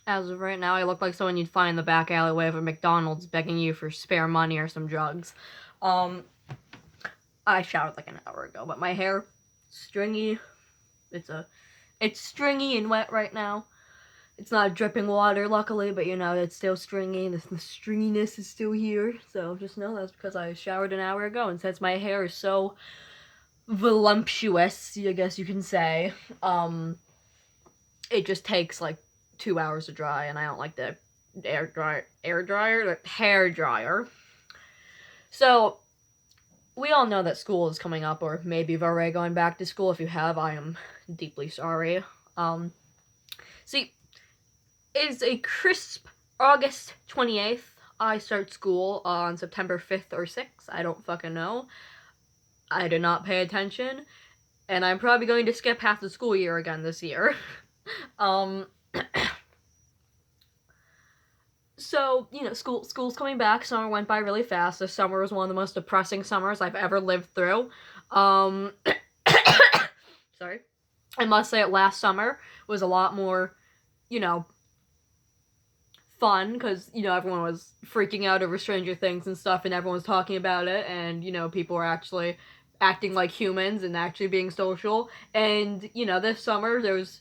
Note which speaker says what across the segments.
Speaker 1: As of right now, I look like someone you'd find in the back alleyway of a McDonald's begging you for spare money or some drugs. Um, I showered like an hour ago, but my hair, stringy. It's stringy and wet right now. It's not dripping water, luckily, but it's still stringy. The stringiness is still here. So just know that's because I showered an hour ago, and since my hair is so voluptuous, I guess you can say, it just takes like 2 hours to dry, and I don't like the hair dryer. So we all know that school is coming up, or maybe you've already gone back to school. If you have, I am deeply sorry. See, it's a crisp August 28th. I start school on September 5th or 6th. I don't fucking know. I did not pay attention, and I'm probably going to skip half the school year again this year. So, school's coming back. Summer went by really fast. This summer was one of the most depressing summers I've ever lived through. Sorry. I must say, last summer was a lot more, fun, because, everyone was freaking out over Stranger Things and stuff, and everyone was talking about it, and, people were actually acting like humans and actually being social. And, this summer, there was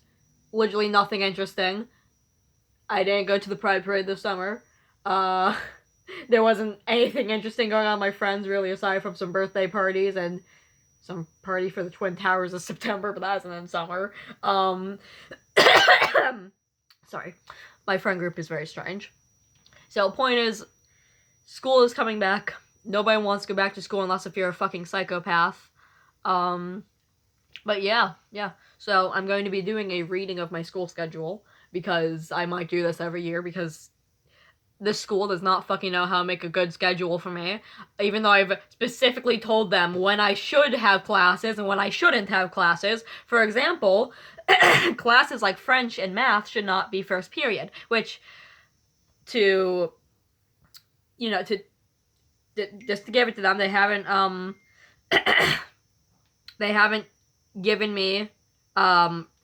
Speaker 1: literally nothing interesting. I didn't go to the Pride Parade this summer. There wasn't anything interesting going on with my friends, really, aside from some birthday parties and some party for the Twin Towers of September, but that wasn't in summer. Sorry. My friend group is very strange. So, point is, school is coming back. Nobody wants to go back to school unless if you're a fucking psychopath. But yeah. So, I'm going to be doing a reading of my school schedule, because I might do this every year, because this school does not fucking know how to make a good schedule for me, even though I've specifically told them when I should have classes and when I shouldn't have classes. For example, classes like French and math should not be first period, which, just to give it to them, they haven't given me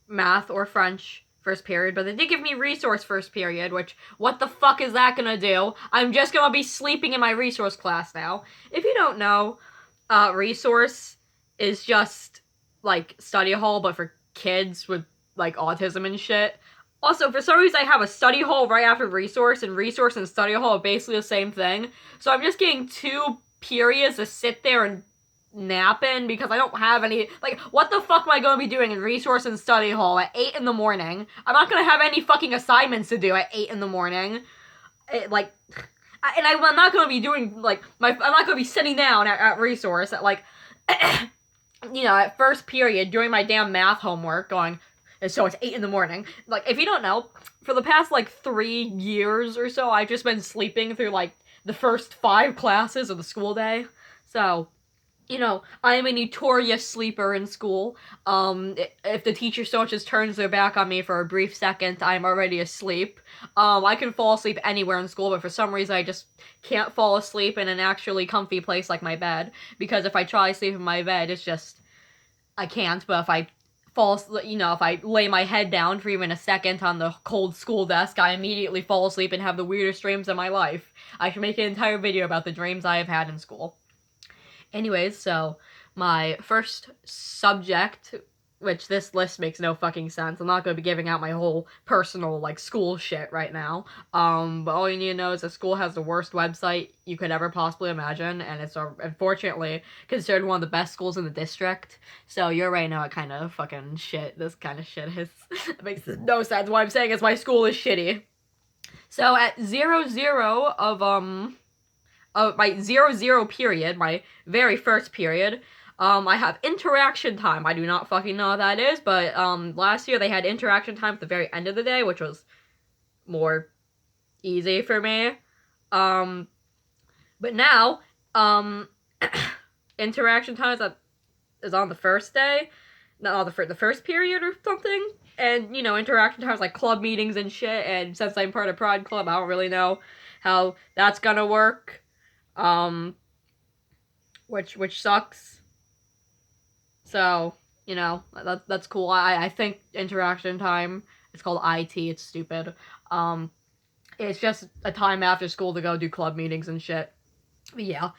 Speaker 1: math or French first period, but they did give me resource first period, which, what the fuck is that gonna do? I'm just gonna be sleeping in my resource class now. If you don't know, resource is just, like, study hall, but for kids with, like, autism and shit. Also, for some reason, I have a study hall right after resource, and resource and study hall are basically the same thing. So I'm just getting 2 periods to sit there and napping, because I don't have any, like, what the fuck am I going to be doing in resource and study hall at 8 in the morning? I'm not going to have any fucking assignments to do at 8 in the morning. I'm not going to be doing, like, I'm not going to be sitting down at resource at, like, at first period doing my damn math homework, going, so it's 8 in the morning. Like, if you don't know, for the past, like, 3 years or so, I've just been sleeping through, like, the first 5 classes of the school day. So, I am a notorious sleeper in school. If the teacher so much as turns their back on me for a brief second, I'm already asleep. I can fall asleep anywhere in school, but for some reason I just can't fall asleep in an actually comfy place like my bed, because if I try to sleep in my bed, it's just, I can't. But if I if I lay my head down for even a second on the cold school desk, I immediately fall asleep and have the weirdest dreams of my life. I should make an entire video about the dreams I have had in school. Anyways, so my first subject, which this list makes no fucking sense. I'm not going to be giving out my whole personal, like, school shit right now. But all you need to know is the school has the worst website you could ever possibly imagine, and it's unfortunately considered one of the best schools in the district. So you already know what kind of fucking shit this kind of shit is. It makes no sense. What I'm saying is my school is shitty. So at 0-0 of my 0-0 period, my very first period, I have interaction time. I do not fucking know what that is, but last year they had interaction time at the very end of the day, which was more easy for me. But now, interaction time is on the first day, not on the first period or something. And, interaction time is like club meetings and shit, and since I'm part of Pride Club, I don't really know how that's gonna work. Which sucks. So, that's cool. I think interaction time It's called IT. It's stupid. It's just a time after school to go do club meetings and shit. But yeah.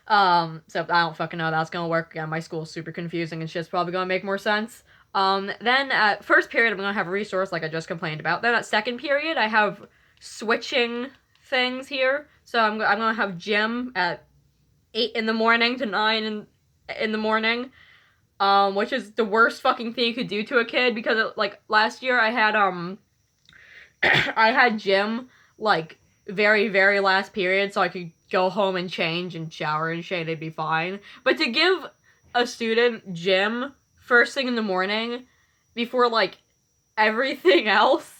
Speaker 1: So I don't fucking know how that's gonna work. Again, my school's super confusing and shit's probably gonna make more sense. Then at first period, I'm gonna have a resource like I just complained about. Then at second period, I have switching things here. So I'm gonna have gym at 8 in the morning to 9 in the morning. Which is the worst fucking thing you could do to a kid because like last year I had I had gym like very, very last period so I could go home and change and shower and shit, it'd be fine. But to give a student gym first thing in the morning before like everything else,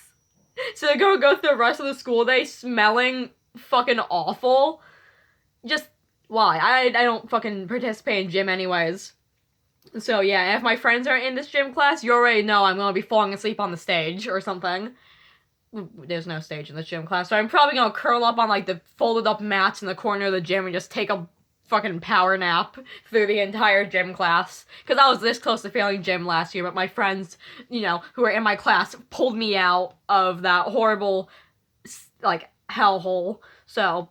Speaker 1: so they're gonna go through the rest of the school day smelling fucking awful. Just why? I don't fucking participate in gym anyways. So yeah, if my friends are in this gym class, you already know I'm gonna be falling asleep on the stage or something. There's no stage in this gym class, so I'm probably gonna curl up on like the folded up mats in the corner of the gym and just take a fucking power nap through the entire gym class. Because I was this close to failing gym last year, but my friends, you know, who were in my class pulled me out of that horrible, like, hellhole. So,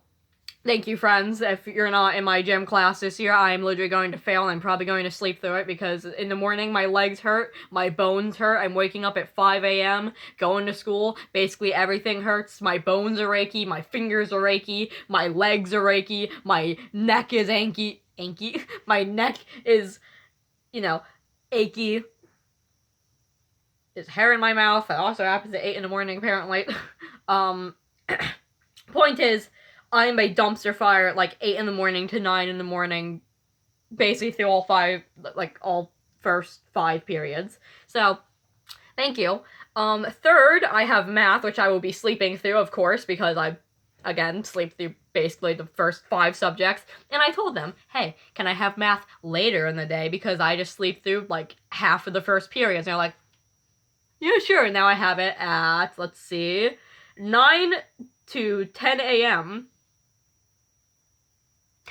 Speaker 1: thank you, friends. If you're not in my gym class this year, I'm literally going to fail and I'm probably going to sleep through it because in the morning my legs hurt, my bones hurt, I'm waking up at 5 a.m., going to school, basically everything hurts, my bones are achy, my fingers are achy, my legs are achy, my neck is achy, my neck is, you know, achy. There's hair in my mouth, that also happens at 8 in the morning apparently. Point is, I'm a dumpster fire at like 8 in the morning to 9 in the morning, basically through all first 5 periods. So, thank you. Third, I have math, which I will be sleeping through, of course, because I, again, sleep through basically the first 5 subjects. And I told them, hey, can I have math later in the day, because I just sleep through like half of the first periods. And they're like, yeah, sure. Now I have it at, let's see, 9 to 10 a.m.,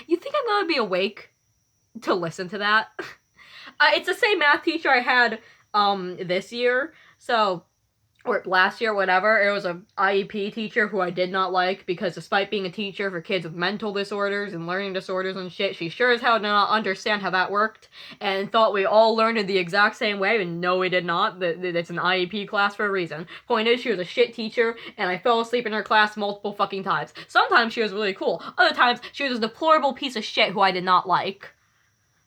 Speaker 1: You think I'm gonna be awake to listen to that? It's the same math teacher I had this year, so, or last year, whatever. It was a IEP teacher who I did not like because despite being a teacher for kids with mental disorders and learning disorders and shit, she sure as hell did not understand how that worked and thought we all learned it the exact same way, and no, we did not. It's an IEP class for a reason. Point is, she was a shit teacher, and I fell asleep in her class multiple fucking times. Sometimes she was really cool. Other times, she was a deplorable piece of shit who I did not like.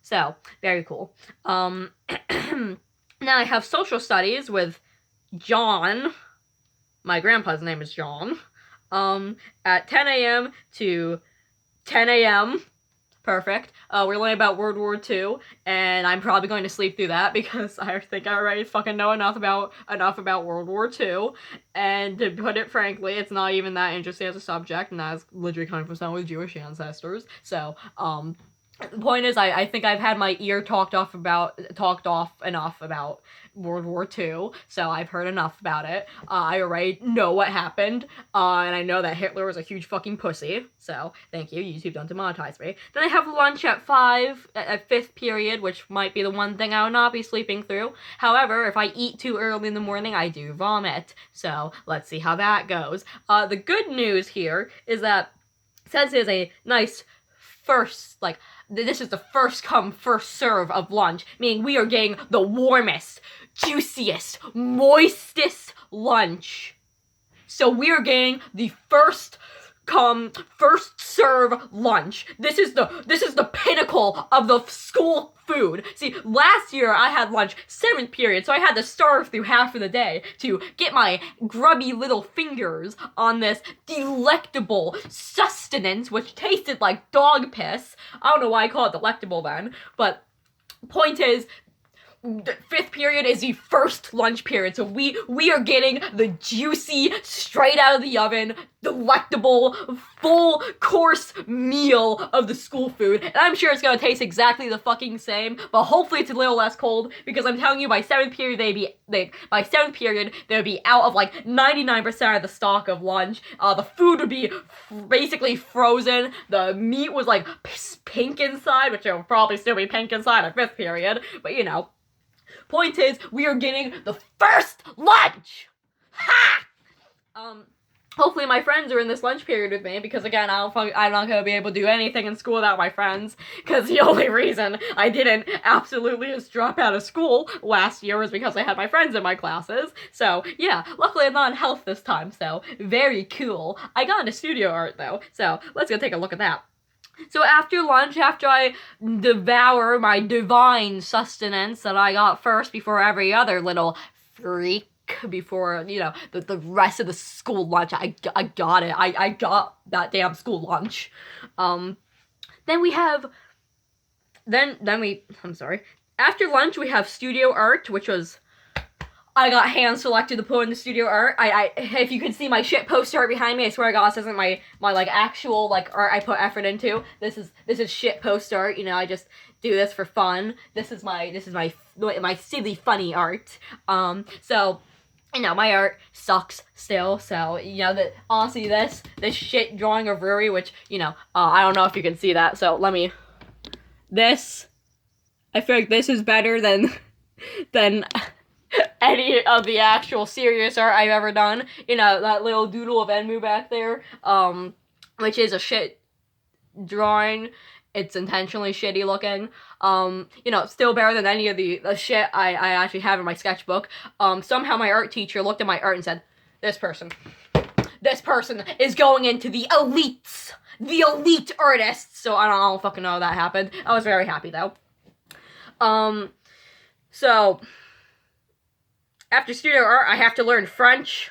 Speaker 1: So, very cool. Now I have social studies with John, my grandpa's name is John, at 10 a.m. to 10 a.m. Perfect. We're learning about World War II, and I'm probably going to sleep through that because I think I already fucking know enough about World War II, and to put it frankly, it's not even that interesting as a subject, and that's literally coming from someone with Jewish ancestors, so, the point is, I think I've had my ear talked off enough about World War II, so I've heard enough about it. I already know what happened, and I know that Hitler was a huge fucking pussy, so thank you, YouTube don't demonetize me. Then I have lunch at 5, at 5th period, which might be the one thing I will not be sleeping through. However, if I eat too early in the morning, I do vomit, so let's see how that goes. The good news here is that since it's a nice first, this is the first come, first serve of lunch, meaning we are getting the warmest, juiciest, moistest lunch. So we are getting the first come, first serve lunch. This is the pinnacle of the school food. See, last year I had lunch 7th period, so I had to starve through half of the day to get my grubby little fingers on this delectable sustenance, which tasted like dog piss. I don't know why I call it delectable then, but point is, the 5th period is the first lunch period, so we are getting the juicy, straight out of the oven, delectable, full course meal of the school food, and I'm sure it's gonna taste exactly the fucking same, but hopefully it's a little less cold, because I'm telling you, by 7th period, by 7th period, they would be out of, 99% of the stock of lunch, the food would be basically frozen, the meat was, pink inside, which it will probably still be pink inside at 5th period, but, you know. Point is, we are getting the first lunch! Ha! Hopefully my friends are in this lunch period with me, because again, I'm not gonna be able to do anything in school without my friends, because the only reason I didn't absolutely just drop out of school last year was because I had my friends in my classes. So yeah, luckily I'm not in health this time, so very cool. I got into studio art though, so let's go take a look at that. So after lunch, after I devour my divine sustenance that I got first before every other little freak, before, the rest of the school lunch, I got it. I got that damn school lunch. Then we have, I'm sorry. After lunch, we have studio art, which was, I got hand selected to put in the studio art. If you can see my shit poster art behind me, I swear to God, this isn't my like actual like art I put effort into. This is shit poster art. I just do this for fun. This is my silly funny art. So my art sucks still. So that honestly, this shit drawing of Ruri, which I don't know if you can see that. So let me. I feel like this is better than any of the actual serious art I've ever done. That little doodle of Enmu back there, which is a shit drawing. It's intentionally shitty looking. Still better than any of the shit I actually have in my sketchbook. Somehow my art teacher looked at my art and said, this person is going into the elites, the elite artists. So I don't fucking know how that happened. I was very happy though. So after studio art, I have to learn French.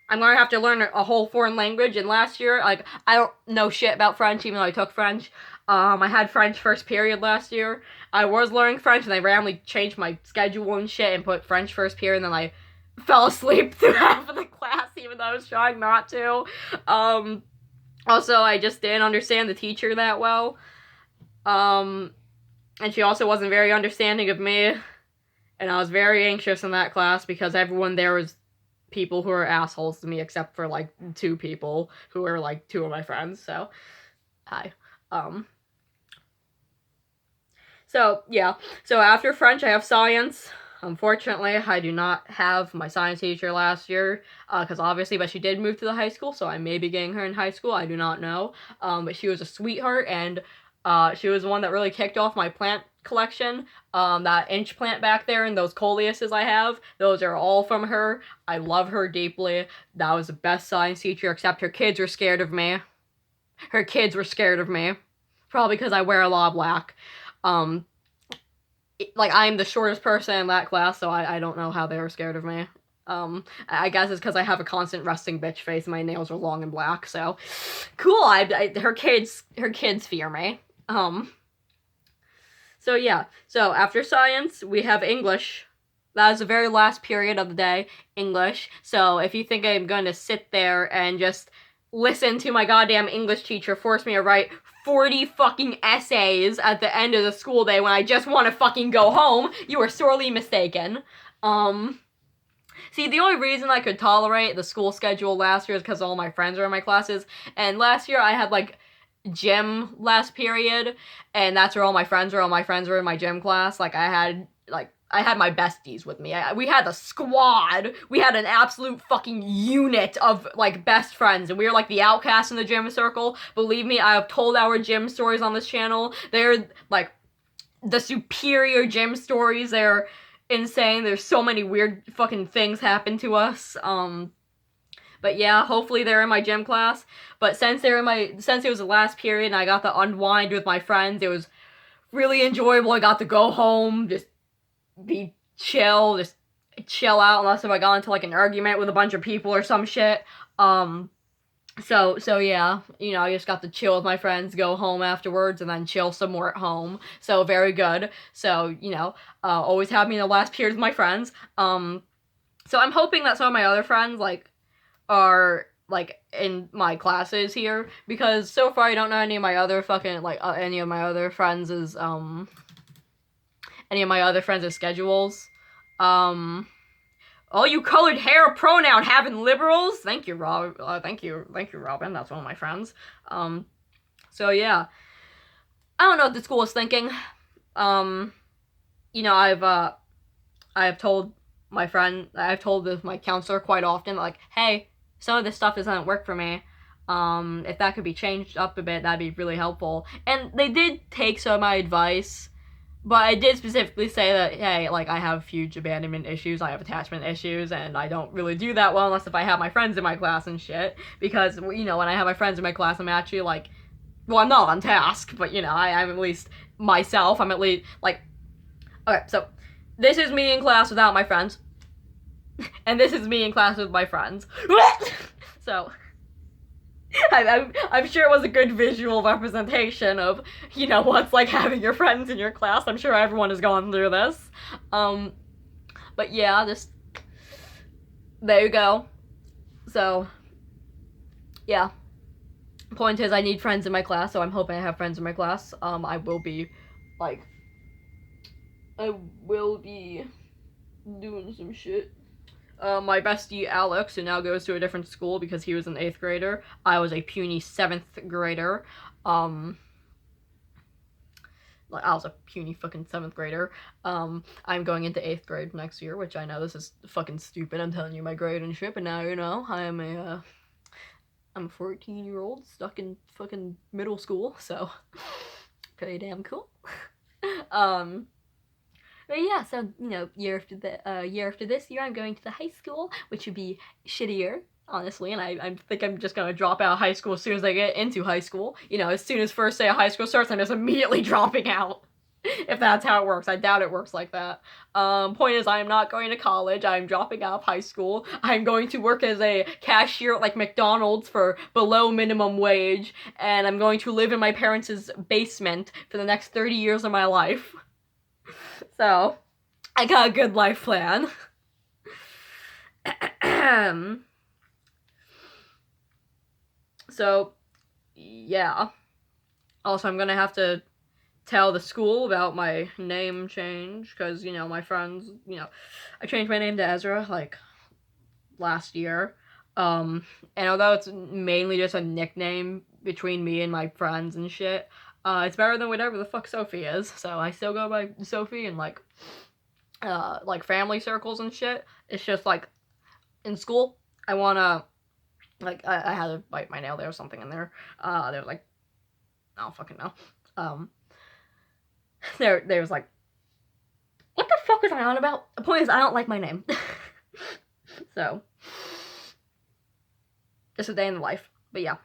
Speaker 1: I'm gonna have to learn a whole foreign language, and last year, I don't know shit about French, even though I took French. I had French first period last year. I was learning French, and I randomly changed my schedule and shit and put French first period, and then I fell asleep through half of the class, even though I was trying not to. Also, I just didn't understand the teacher that well. And she also wasn't very understanding of me. And I was very anxious in that class because everyone there was people who are assholes to me, except for, like, 2 people who are, like, 2 of my friends, so, hi. So, yeah. So after French, I have science. Unfortunately, I do not have my science teacher last year, because obviously, but she did move to the high school, so I may be getting her in high school, I do not know. But she was a sweetheart, and she was the one that really kicked off my plant collection. That inch plant back there and those coleuses I have, those are all from her. I love her deeply. That was the best science teacher, except her kids were scared of me. Her kids were scared of me. Probably because I wear a lot of black. I'm the shortest person in that class, so I don't know how they were scared of me. I guess it's because I have a constant resting bitch face and my nails are long and black, so cool. Her kids fear me. So yeah, so after science, we have English. That is the very last period of the day, English. So if you think I'm gonna sit there and just listen to my goddamn English teacher force me to write 40 fucking essays at the end of the school day when I just want to fucking go home, you are sorely mistaken. See, the only reason I could tolerate the school schedule last year is because all my friends were in my classes, and last year I had, like, gym last period, and that's where all my friends were. All my friends were in my gym class. I had my besties with me. We had a squad. We had an absolute fucking unit of, like, best friends, and we were, like, the outcasts in the gym circle. Believe me, I have told our gym stories on this channel. They're, like, the superior gym stories. They're insane. There's so many weird fucking things happen to us. But yeah, hopefully they're in my gym class. But since it was the last period and I got to unwind with my friends, it was really enjoyable. I got to go home, just be chill, just chill out, unless if I got into, like, an argument with a bunch of people or some shit. So yeah, I just got to chill with my friends, go home afterwards, and then chill some more at home. So very good. So, always have me in the last period with my friends. So I'm hoping that some of my other friends, are, in my classes here, because so far I don't know any of my other fucking, any of my other friends' schedules. All you colored hair pronoun having liberals, thank you, Rob. Thank you, Robin. That's one of my friends. So yeah, I don't know what the school is thinking. I have told my friend, I've told this my counselor quite often, like, hey, some of this stuff doesn't work for me. If that could be changed up a bit, that'd be really helpful. And they did take some of my advice, but I did specifically say that, hey, like, I have huge abandonment issues, I have attachment issues, and I don't really do that well unless if I have my friends in my class and shit. Because, you know, when I have my friends in my class, I'm actually, like, well, I'm not on task, but, you know, I'm at least myself. I'm at least, like, okay, so this is me in class without my friends, and this is me in class with my friends. So, I'm sure it was a good visual representation of, you know, what's like having your friends in your class. I'm sure everyone has gone through this. But yeah, just, there you go. So, yeah. Point is, I need friends in my class, so I'm hoping I have friends in my class. I will be doing some shit. My bestie Alex, who now goes to a different school because he was an 8th grader. I was a puny 7th grader. I was a puny fucking 7th grader. I'm going into 8th grade next year, which I know this is fucking stupid. I'm telling you my grade and shit, but now you know I'm a 14-year-old stuck in fucking middle school, so pretty damn cool. But yeah, so, you know, year after this year, I'm going to the high school, which would be shittier, honestly, and I think I'm just gonna drop out of high school as soon as I get into high school. You know, as soon as first day of high school starts, I'm just immediately dropping out. If that's how it works. I doubt it works like that. Point is, I am not going to college. I'm dropping out of high school. I'm going to work as a cashier at, like, McDonald's for below minimum wage, and I'm going to live in my parents' basement for the next 30 years of my life. So, I got a good life plan. So, yeah. Also, I'm gonna have to tell the school about my name change, because, you know, my friends, you know, I changed my name to Ezra, like, last year. And although it's mainly just a nickname between me and my friends and shit, it's better than whatever the fuck Sophie is. So I still go by Sophie in, like family circles and shit. It's just, like, in school, I wanna, like, I had to bite my nail, there was something in there. There was, like, I don't fucking know. There was, like, what the fuck was I on about? The point is, I don't like my name. So, just a day in the life. But yeah,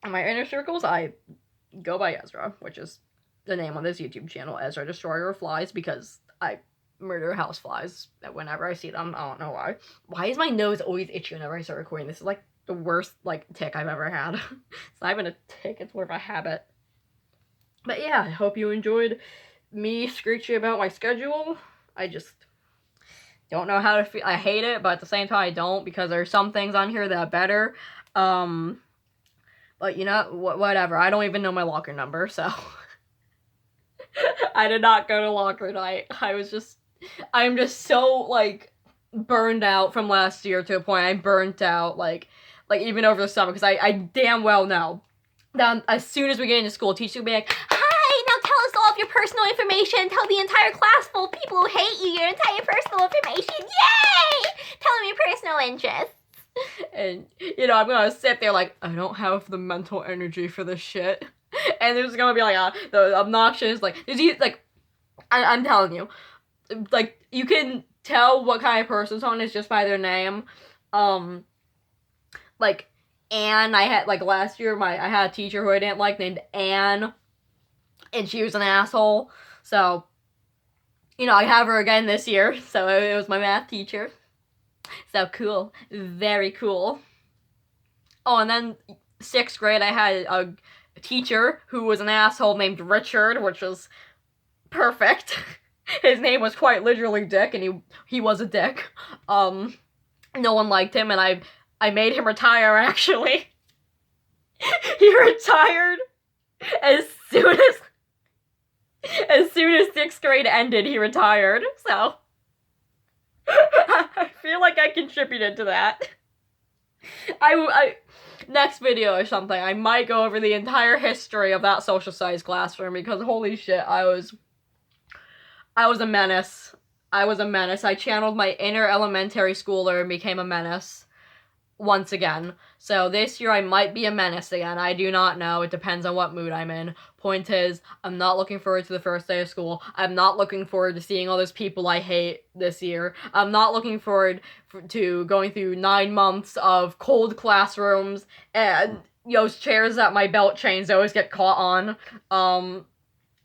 Speaker 1: in my inner circles, I go by Ezra, which is the name on this YouTube channel, Ezra Destroyer of Flies, because I murder houseflies whenever I see them. I don't know why. Why is my nose always itchy whenever I start recording? This is, like, the worst, like, tick I've ever had. It's not even a tick, it's more of a habit. But yeah, I hope you enjoyed me screeching about my schedule. I just don't know how to feel. I hate it, but at the same time I don't, because there's some things on here that are better. But you know, whatever. I don't even know my locker number, so I did not go to locker night. I'm just so, like, burned out from last year to a point. I'm burnt out, like even over the summer, because I damn well know that as soon as we get into school, teachers will be like, hi, now tell us all of your personal information. Tell the entire class full of people who hate you your entire personal information. Yay! Tell them your personal interests. And, you know, I'm gonna sit there like, I don't have the mental energy for this shit. And there's gonna be, like, the obnoxious, like, I'm telling you, like, you can tell what kind of person someone is just by their name. Like, Anne, I had, like, last year, I had a teacher who I didn't like named Anne, and she was an asshole. So, you know, I have her again this year, so it was my math teacher. So cool. Very cool. Oh, and then 6th grade, I had a teacher who was an asshole named Richard, which was perfect. His name was quite literally Dick, and he was a dick. No one liked him, and I made him retire, actually. He retired as soon as 6th grade ended, he retired, so I feel like I contributed to that. I next video or something, I might go over the entire history of that social studies classroom, because holy shit, I was a menace. I was a menace. I channeled my inner elementary schooler and became a menace once again. So this year I might be a menace again. I do not know. It depends on what mood I'm in. Point is, I'm not looking forward to the first day of school. I'm not looking forward to seeing all those people I hate this year. I'm not looking forward to going through 9 months of cold classrooms and those chairs that my belt chains always get caught on.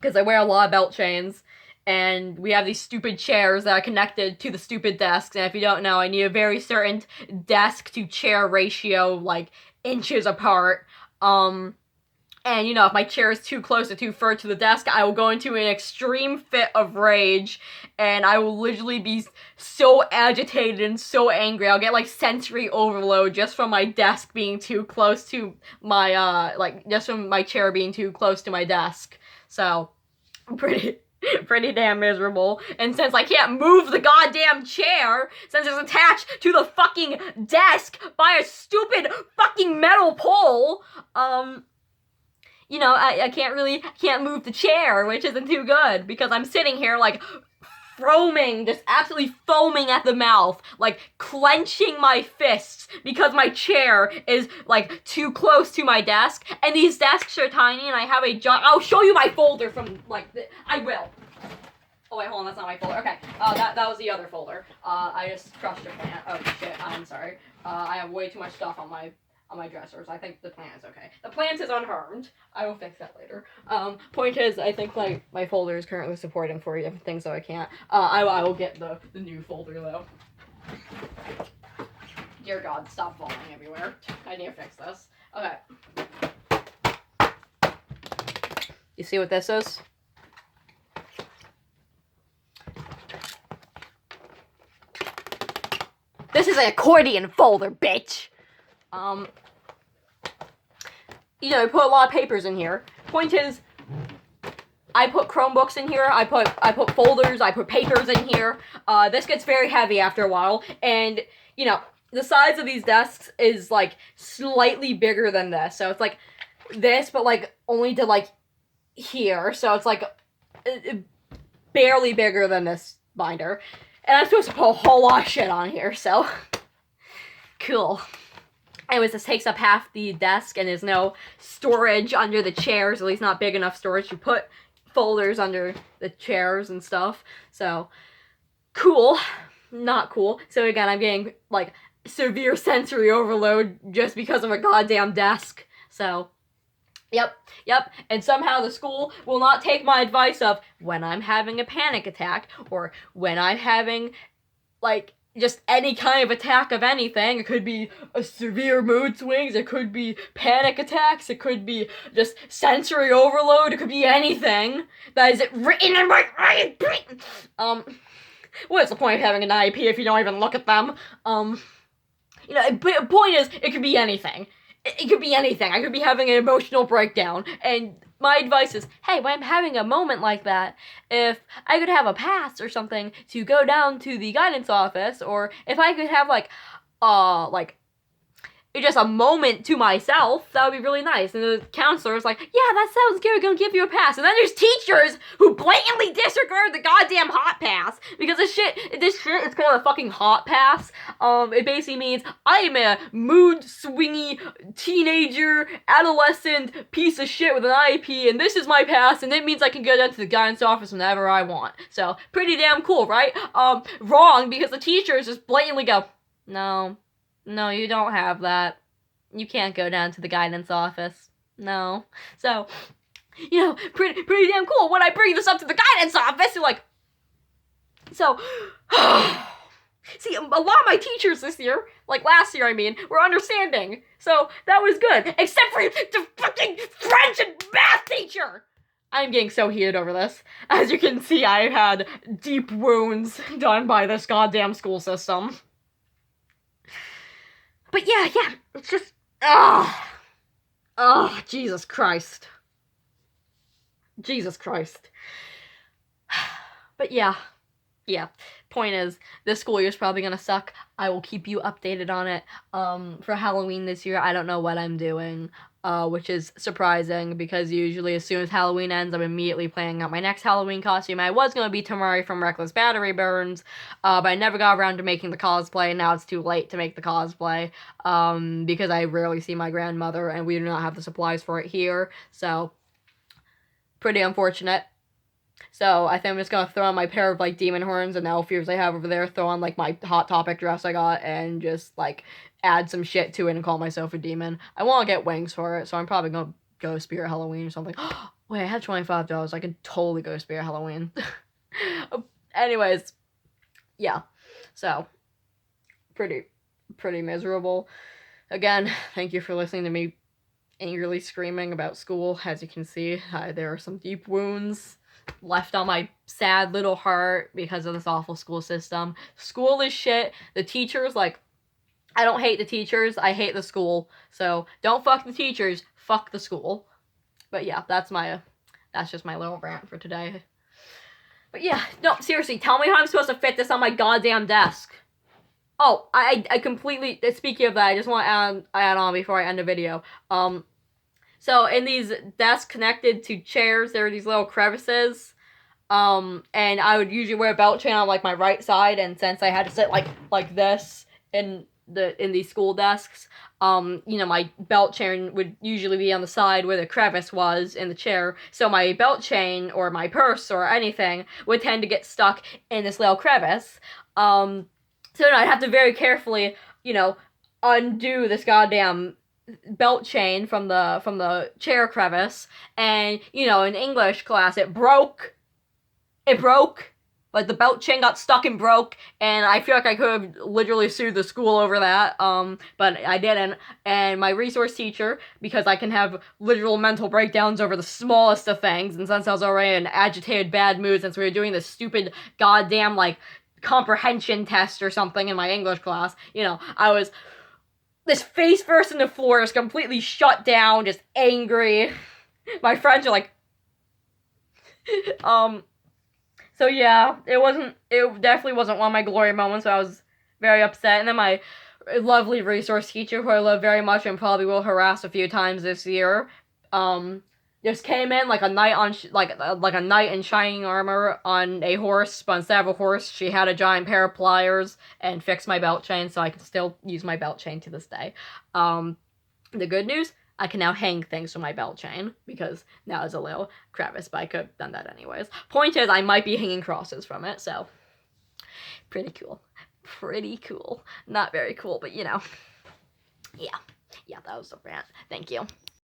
Speaker 1: Because I wear a lot of belt chains. And we have these stupid chairs that are connected to the stupid desks. And if you don't know, I need a very certain desk to chair ratio, like, inches apart. And, you know, if my chair is too close or too far to the desk, I will go into an extreme fit of rage. And I will literally be so agitated and so angry. I'll get, like, sensory overload just from my desk being too close to my, just from my chair being too close to my desk. So, pretty damn miserable. And since I can't move the goddamn chair, since it's attached to the fucking desk by a stupid fucking metal pole, you know, I can't move the chair, which isn't too good, because I'm sitting here, like, foaming, just absolutely foaming at the mouth, like, clenching my fists, because my chair is, like, too close to my desk, and these desks are tiny, and I have a I'll show you my folder from, like, I will. Oh, wait, hold on, that's not my folder. Okay, that was the other folder. I just crushed a plant. Oh, shit, I'm sorry. I have way too much stuff on my dressers. I think the plant is okay. The plant is unharmed. I will fix that later. Point is, I think my folder is currently supporting for you things that I can't. I will get the new folder, though. Dear God, stop falling everywhere. I need to fix this. Okay. You see what this is? This is an accordion folder, bitch! You know, I put a lot of papers in here. Point is, I put Chromebooks in here, I put folders, I put papers in here. This gets very heavy after a while, and, you know, the size of these desks is, like, slightly bigger than this. So it's, like, this, but, like, only to, like, here. So it's, like, barely bigger than this binder. And I'm supposed to put a whole lot of shit on here, so. Cool. Anyways, this takes up half the desk, and there's no storage under the chairs, at least not big enough storage to put folders under the chairs and stuff. So, cool. Not cool. So again, I'm getting, like, severe sensory overload just because of a goddamn desk. So, yep. And somehow the school will not take my advice of when I'm having a panic attack, or when I'm having, like, just any kind of attack of anything. It could be a severe mood swings, it could be panic attacks, it could be just sensory overload, it could be anything that is written in my IEP. What's the point of having an IEP if you don't even look at them? You know, the point is, it could be anything. It could be anything. I could be having an emotional breakdown, and my advice is, hey, when I'm having a moment like that, if I could have a pass or something to go down to the guidance office, or if I could have, like, just a moment to myself, that would be really nice. And the counselor's like, yeah, that sounds good, we're gonna give you a pass. And then there's teachers who blatantly disregard the goddamn hot pass, because this shit is called a fucking hot pass. It basically means I am a mood swingy teenager, adolescent piece of shit with an IEP, and this is my pass, and it means I can go down to the guidance office whenever I want. So, pretty damn cool, right? Wrong, because the teachers just blatantly go, no, you don't have that. You can't go down to the guidance office. No. So, you know, pretty damn cool. When I bring this up to the guidance office, they're like, so, see, a lot of my teachers this year, like last year, I mean, were understanding. So, that was good. Except for the fucking French and math teacher! I'm getting so heated over this. As you can see, I've had deep wounds done by this goddamn school system. But yeah, it's just, Jesus Christ. But yeah, point is, this school year's probably gonna suck. I will keep you updated on it. For Halloween this year, I don't know what I'm doing, which is surprising because usually as soon as Halloween ends, I'm immediately planning out my next Halloween costume. I was gonna be Tamari from Reckless Battery Burns, but I never got around to making the cosplay, and now it's too late to make the cosplay, because I rarely see my grandmother, and we do not have the supplies for it here, so pretty unfortunate. So I think I'm just gonna throw on my pair of like demon horns and elf ears I have over there, throw on like my Hot Topic dress I got, and just like add some shit to it and call myself a demon. I want to get wings for it, so I'm probably gonna go Spirit Halloween or something. Wait, I have $25. I could totally go Spirit Halloween. Anyways, yeah. So pretty miserable. Again, thank you for listening to me angrily screaming about school. As you can see, there are some deep wounds left on my sad little heart because of this awful school system. School is shit. The teachers, like, I don't hate the teachers, I hate the school. So don't fuck the teachers, fuck the school. But yeah, that's just my little rant for today. But yeah, no, seriously, tell me how I'm supposed to fit this on my goddamn desk. Oh, I completely, speaking of that, I just want to add on before I end the video. So in these desks connected to chairs, there are these little crevices. And I would usually wear a belt chain on like my right side, and since I had to sit like this in these school desks, my belt chain would usually be on the side where the crevice was in the chair. So my belt chain or my purse or anything would tend to get stuck in this little crevice. So I'd have to very carefully, undo this goddamn belt chain from the chair crevice, and in English class it broke. Like the belt chain got stuck and broke, and I feel like I could have literally sued the school over that, but I didn't. And my resource teacher, because I can have literal mental breakdowns over the smallest of things, and since I was already in an agitated bad mood since we were doing this stupid goddamn like comprehension test or something in my English class, I was this face first in the floor, is completely shut down, just angry. My friends are like, so yeah, it definitely wasn't one of my glory moments, so I was very upset. And then my lovely resource teacher, who I love very much and probably will harass a few times this year, just came in like a knight on like a knight in shining armor on a horse, but instead of a horse, she had a giant pair of pliers and fixed my belt chain, so I can still use my belt chain to this day. The good news, I can now hang things from my belt chain, because now there's a little crevice, but I could have done that anyways. Point is, I might be hanging crosses from it, so pretty cool. Pretty cool. Not very cool, but yeah. Yeah, that was the rant. Thank you.